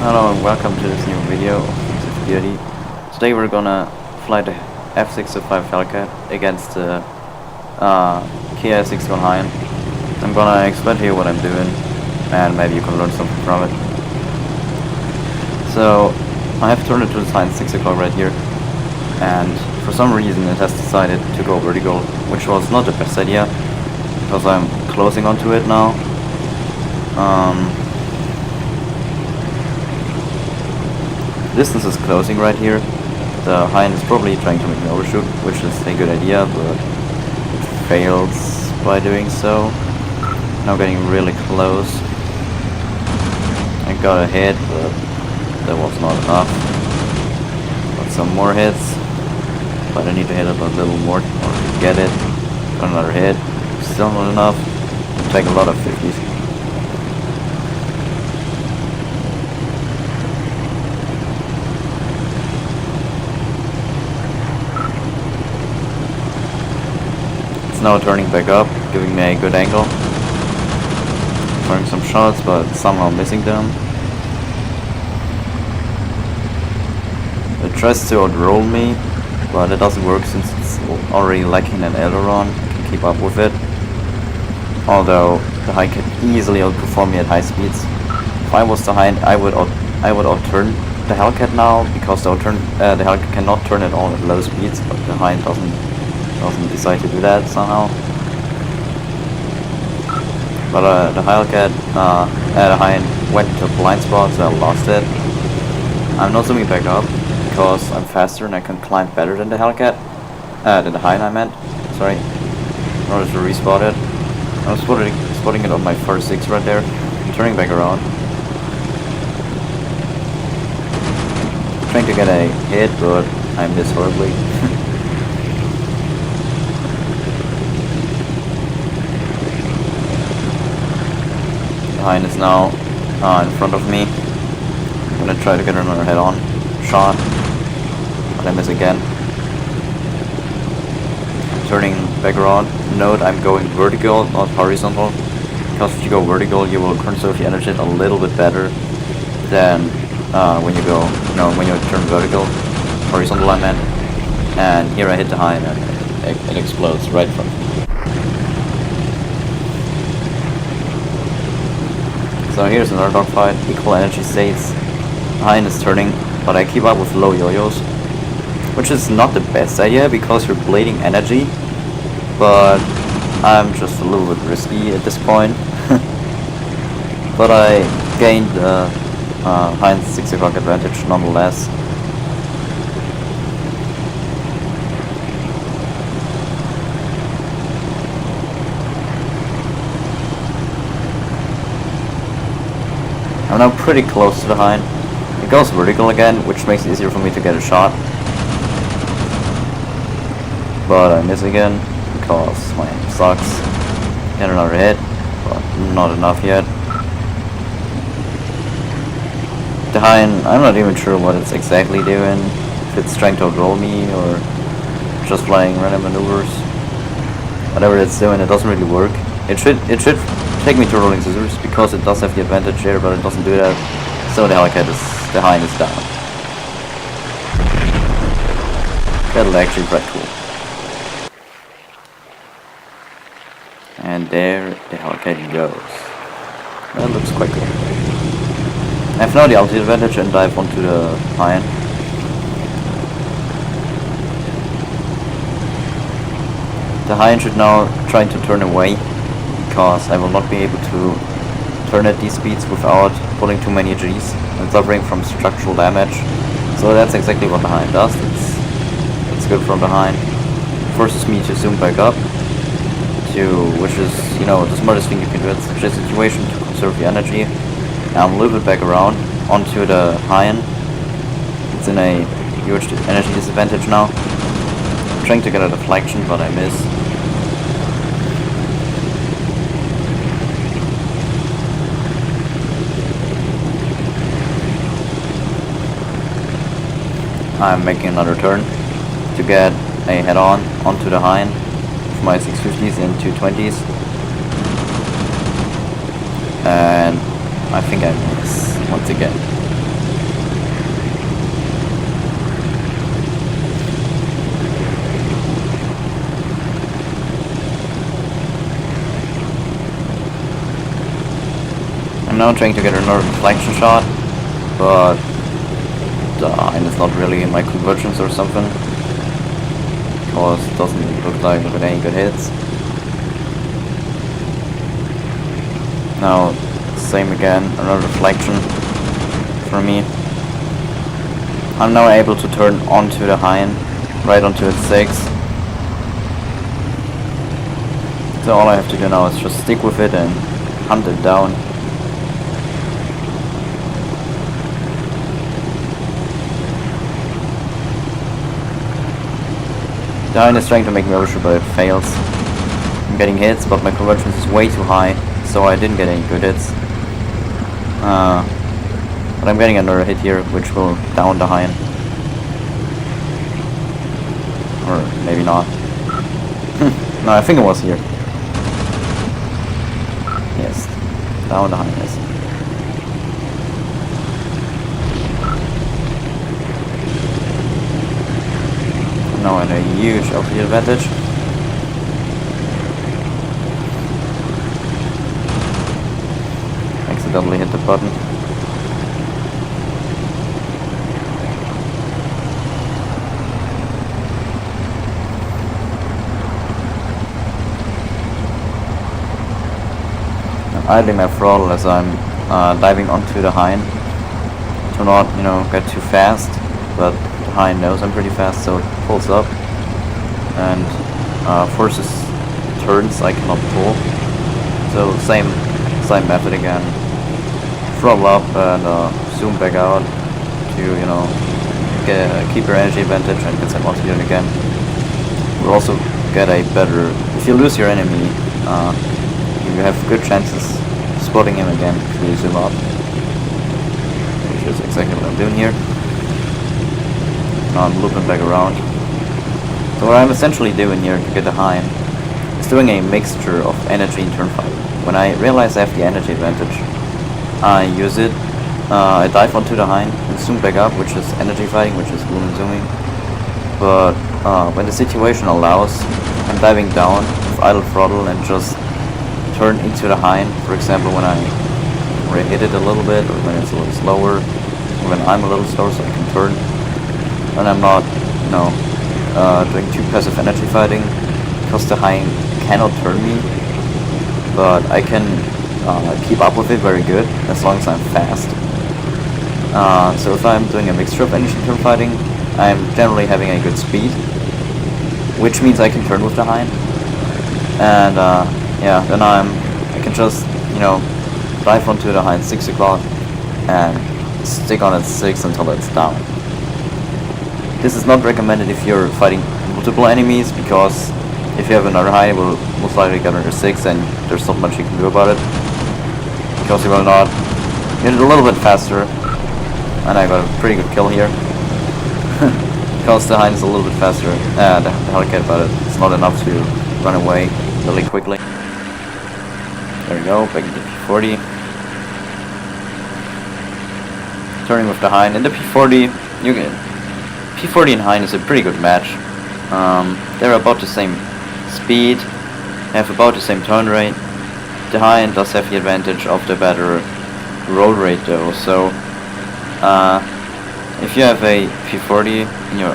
Hello and welcome to this new video of WoD. Today we're gonna fly the F-605 Hellcat against the KI-61 High. I'm gonna explain to you what I'm doing and maybe you can learn something from it. So I have turned it to the sign 6 o'clock right here, and for some reason it has decided to go vertical, which was not the best idea because I'm closing onto it now. Distance is closing right here. The hind is probably trying to make me overshoot, which is a good idea, but it fails by doing so. Now getting really close. I got a hit, but that was not enough. Got some more hits, but I need to hit it a little more to get it. Got another hit, still not enough. Take a lot of 50s. It's now turning back up, giving me a good angle. Firing some shots, but somehow missing them. It tries to outroll me, but it doesn't work since it's already lacking an aileron. I can keep up with it. Although the Hind can easily outperform me at high speeds. If I was the Hind, I would outturn the Hellcat now, because the Hellcat cannot turn at all at low speeds, but the Hind doesn't decide to do that somehow. But the Hellcat, the Hind went to a blind spot, so I lost it. I'm not zooming back up because I'm faster and I can climb better than the Hellcat. Than the Hind, I meant. Sorry. In order to respot it. I was spotting it on my first 6 right there. I'm turning back around. Trying to get a hit, but I miss horribly. The Hind is now in front of me. I'm gonna try to get another head-on shot, but I miss again. Turning back around. Note I'm going vertical, not horizontal, because if you go vertical, you will conserve the energy a little bit better than when you go, when you turn vertical, horizontal I meant. And here I hit the Hind and it explodes right in front of me. So here's another dogfight, equal energy states. Hind is turning, but I keep up with low yo-yos, which is not the best idea because you're bleeding energy, but I'm just a little bit risky at this point. But I gained the Hind's 6 o'clock advantage nonetheless. I'm now pretty close to the Hind. It goes vertical again, which makes it easier for me to get a shot. But I miss again, because my aim sucks. Get another hit, but not enough yet. The Hind, I'm not even sure what it's exactly doing. If it's trying to outroll me, or just flying random maneuvers. Whatever it's doing, it doesn't really work. It should take me to rolling scissors, because it does have the advantage here, but it doesn't do that. So the Hind is down. That'll actually be quite cool. And there the Hellcat goes. That looks quite good. I have now the altitude advantage and dive onto the Hind. The Hind should now try to turn away, because I will not be able to turn at these speeds without pulling too many Gs and suffering from structural damage. So that's exactly what the Hind does. It's good from behind. Forces me to zoom back up, which is, the smartest thing you can do in such a situation to conserve the energy. Now I'm a little bit back around onto the Hind. It's in a huge energy disadvantage now. I'm trying to get a deflection, but I miss. I'm making another turn to get a head-on onto the Hind with my 650s and 220s. And I think I miss once again. now trying to get another deflection shot, but and it's not really in my convergence or something, because it doesn't look like I've got any good hits. Now, same again, another deflection for me. I'm now able to turn onto the hind, right onto its 6. So all I have to do now is just stick with it and hunt it down. The hind is trying to make me overshoot, but it fails. I'm getting hits, but my convergence is way too high, so I didn't get any good hits. But I'm getting another hit here, which will down the hind. Or maybe not. No, I think it was here. Yes, down the hind, yes. Now at a huge altitude advantage. Accidentally hit the button. I'm idling my throttle as I'm diving onto the hind to not, get too fast, but the hind knows I'm pretty fast, so it pulls up and forces turns I cannot pull. So same method again. Throttle up and zoom back out to keep your energy advantage and get some altitude again. We'll also get a better. If you lose your enemy, you have good chances spotting him again if you zoom up, which is exactly what I'm doing here. Now I'm looping back around. So what I'm essentially doing here to get the hind is doing a mixture of energy and turn fighting. When I realize I have the energy advantage, I use it. I dive onto the hind and zoom back up, which is energy fighting, which is boom and zooming. But when the situation allows, I'm diving down with idle throttle and just turn into the hind. For example, when I hit it a little bit, or when it's a little slower, or when I'm a little slower, so I can turn. And I'm not, doing too passive energy fighting, because the hind cannot turn me, but I can keep up with it very good as long as I'm fast. So if I'm doing a mixture of energy and turn fighting, I'm generally having a good speed, which means I can turn with the hind, and then I can just dive onto the hind 6 o'clock and stick on its 6 until it's down. This is not recommended if you're fighting multiple enemies, because if you have another hind, it will most likely get on your 6 and there's not much you can do about it, because you will not get it a little bit faster. And I got a pretty good kill here. Because the hind is a little bit faster, the Hellcat, but it's not enough to run away really quickly. There we go, back into P40. Turning with the hind. In the P40, P40 and hind is a pretty good match. They're about the same speed, have about the same turn rate. The hind does have the advantage of the better roll rate though, so if you have a P40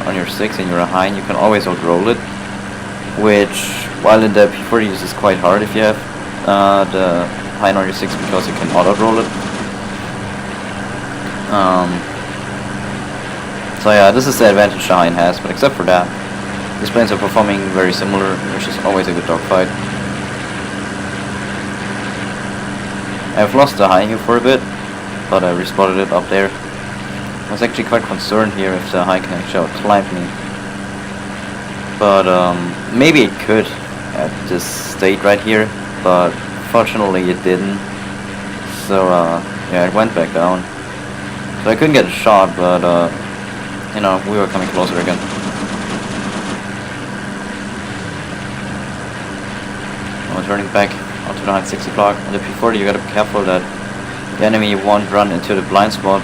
on your 6 and you're a hind, you can always outroll it, which, while in the P40 is quite hard if you have the hind on your 6, because you can auto-outroll it. So yeah, this is the advantage the hind has, but except for that, these planes are performing very similar, which is always a good dogfight. I've lost the hind here for a bit, but I respotted it up there. I was actually quite concerned here if the hind can actually outclimb me. But maybe it could at this state right here, but fortunately it didn't. So yeah, it went back down. So I couldn't get a shot, but we were coming closer again. I'm turning back onto the hind 6 o'clock. On the P40 you gotta be careful that the enemy won't run into the blind spot.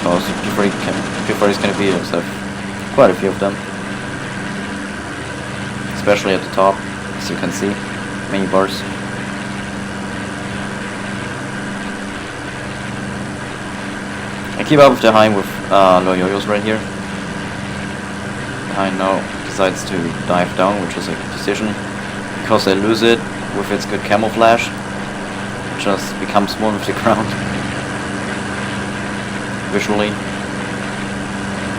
So P40 is gonna beat us. I have quite a few of them, especially at the top, as you can see, many bars. I keep up with the Hein with low yo-yos right here. Hein now decides to dive down, which is a good decision, because I lose it with its good camouflage. It just becomes one with the ground. Visually.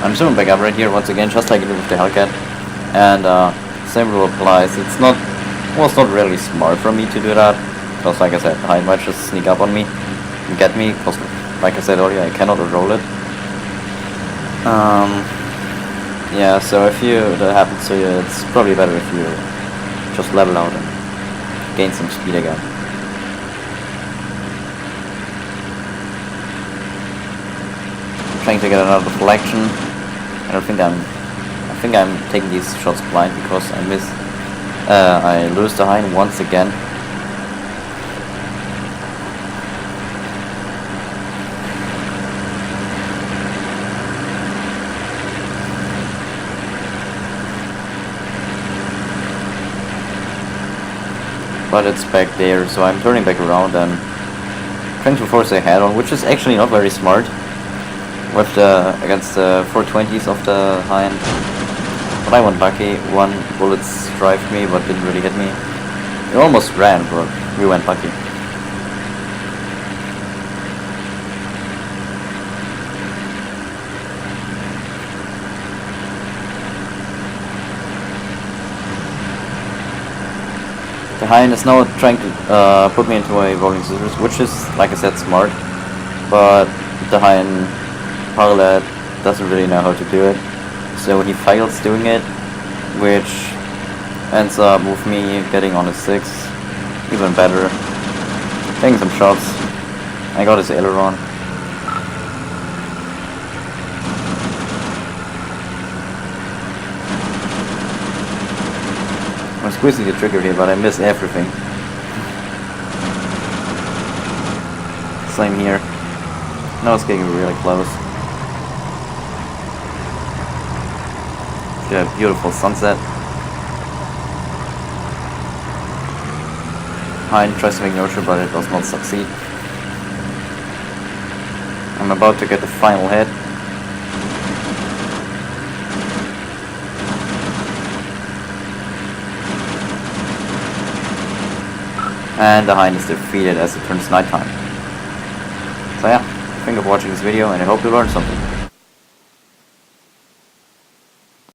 I'm zooming back up right here once again, just like I did with the Hellcat. And same rule applies. Was not really smart for me to do that, because like I said, Hein might just sneak up on me and get me, because like I said earlier, I cannot roll it. Yeah, so if that happens to you, it's probably better if you just level out and gain some speed again. Trying to get another deflection. I think I'm taking these shots blind because I lose the Hein once again. But it's back there, so I'm turning back around and trying to force a head-on, which is actually not very smart with against the 420s of the Hein. But I went lucky. One bullet strafed me, but didn't really hit me. It almost ran, but we went lucky. The Hein is now trying to put me into a rolling scissors, which is, like I said, smart. But the Hein pilot doesn't really know how to do it, so he fails doing it, which ends up with me getting on a 6. Even better. Taking some shots. I got his aileron. I'm squeezing the trigger here, but I miss everything. Same here. Now it's getting really close. Get a beautiful sunset. Hein tries to make no trip, but it does not succeed. I'm about to get the final hit. And the Hein is defeated as it turns nighttime. So yeah, thank you for watching this video and I hope you learned something.